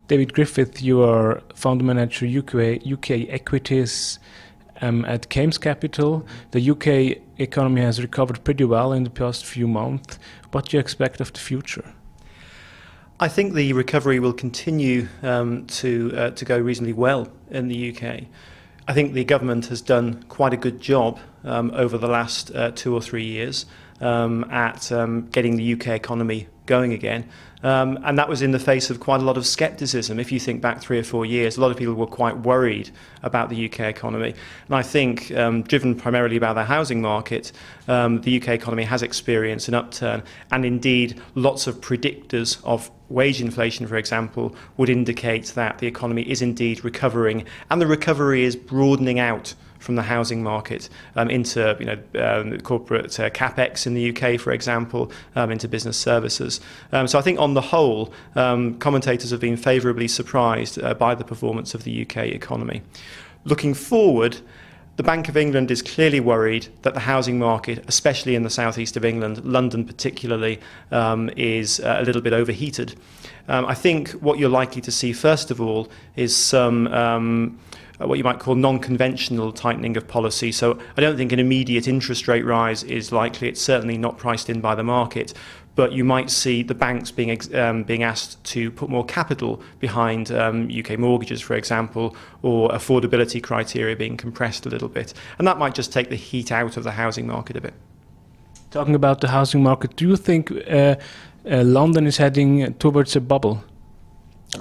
David Griffiths, you are founder manager UK equities at Kames Capital. The UK economy has recovered pretty well in the past few months. What do you expect of the future? I think the recovery will continue to go reasonably well in the UK. I think the government has done quite a good job over the last 2 or 3 years at getting the UK economy going again. And that was in the face of quite a lot of scepticism. If you think back 3 or 4 years, a lot of people were quite worried about the UK economy. And I think, driven primarily by the housing market, the UK economy has experienced an upturn. And indeed, lots of predictors of wage inflation, for example, would indicate that the economy is indeed recovering. And the recovery is broadening out from the housing market into corporate capex in the UK, for example, into business services. So I think on the whole, commentators have been favourably surprised by the performance of the UK economy. Looking forward, the Bank of England is clearly worried that the housing market, especially in the southeast of England, London particularly, is a little bit overheated. I think what you're likely to see, first of all, is some what you might call non-conventional tightening of policy. So I don't think an immediate interest rate rise is likely. It's certainly not priced in by the market. But you might see the banks being asked to put more capital behind UK mortgages, for example, or affordability criteria being compressed a little bit. And that might just take the heat out of the housing market a bit. Talking about the housing market, do you think London is heading towards a bubble?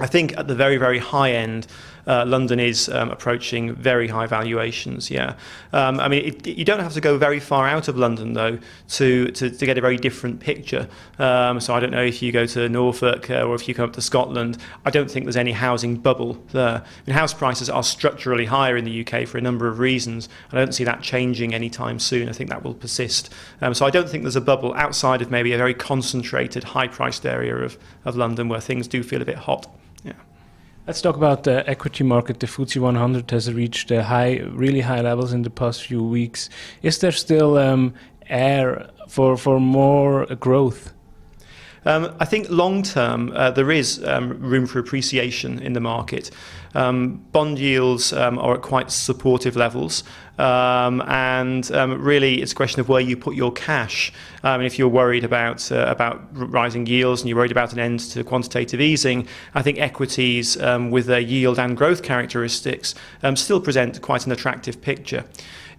I think at the very, very high end, London is approaching very high valuations, yeah. I mean, you don't have to go very far out of London, though, to get a very different picture. So I don't know if you go to Norfolk or if you come up to Scotland, I don't think there's any housing bubble there. I mean, house prices are structurally higher in the UK for a number of reasons. I don't see that changing anytime soon. I think that will persist. So I don't think there's a bubble outside of maybe a very concentrated, high-priced area of London where things do feel a bit hot. Yeah. Let's talk about the equity market. The FTSE 100 has reached really high levels in the past few weeks. Is there still air for more growth? I think long term there is room for appreciation in the market. Bond yields are at quite supportive levels, and really it's a question of where you put your cash. If you're worried about rising yields and you're worried about an end to quantitative easing, I think equities with their yield and growth characteristics still present quite an attractive picture.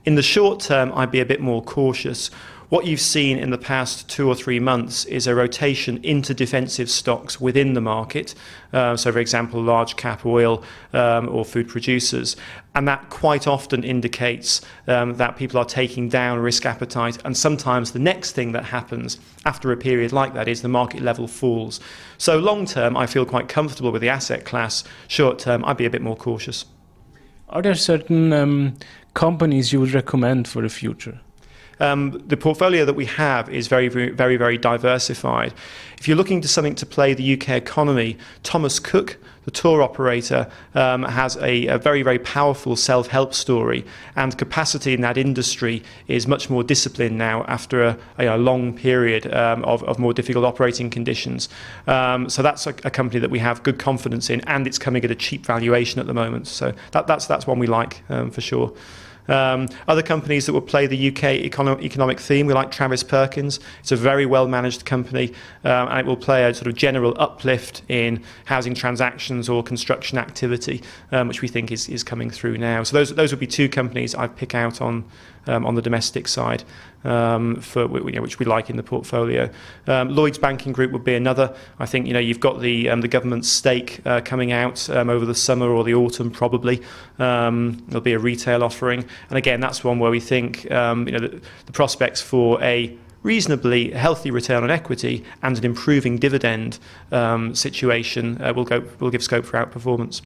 In the short term, I'd be a bit more cautious. What you've seen in the past 2 or 3 months is a rotation into defensive stocks within the market. So, for example, large cap oil or food producers. And that quite often indicates that people are taking down risk appetite. And sometimes the next thing that happens after a period like that is the market level falls. So long term, I feel quite comfortable with the asset class. Short term, I'd be a bit more cautious. Are there certain companies you would recommend for the future? The portfolio that we have is very, very, very diversified. If you're looking to something to play the UK economy, Thomas Cook, the tour operator, has a very, very powerful self-help story, and capacity in that industry is much more disciplined now after a long period of more difficult operating conditions. So that's a company that we have good confidence in, and it's coming at a cheap valuation at the moment. So that's one we like for sure. Other companies that will play the UK economic theme, we like Travis Perkins. It's a very well managed company, and it will play a sort of general uplift in housing transactions or construction activity, which we think is coming through now. So those would be 2 companies I'd pick out on the domestic side, which we like in the portfolio. Lloyds Banking Group would be another. I think you've got the government stake coming out over the summer or the autumn probably. There'll be a retail offering, and again that's one where we think the prospects for a reasonably healthy return on equity and an improving dividend situation will give scope for outperformance.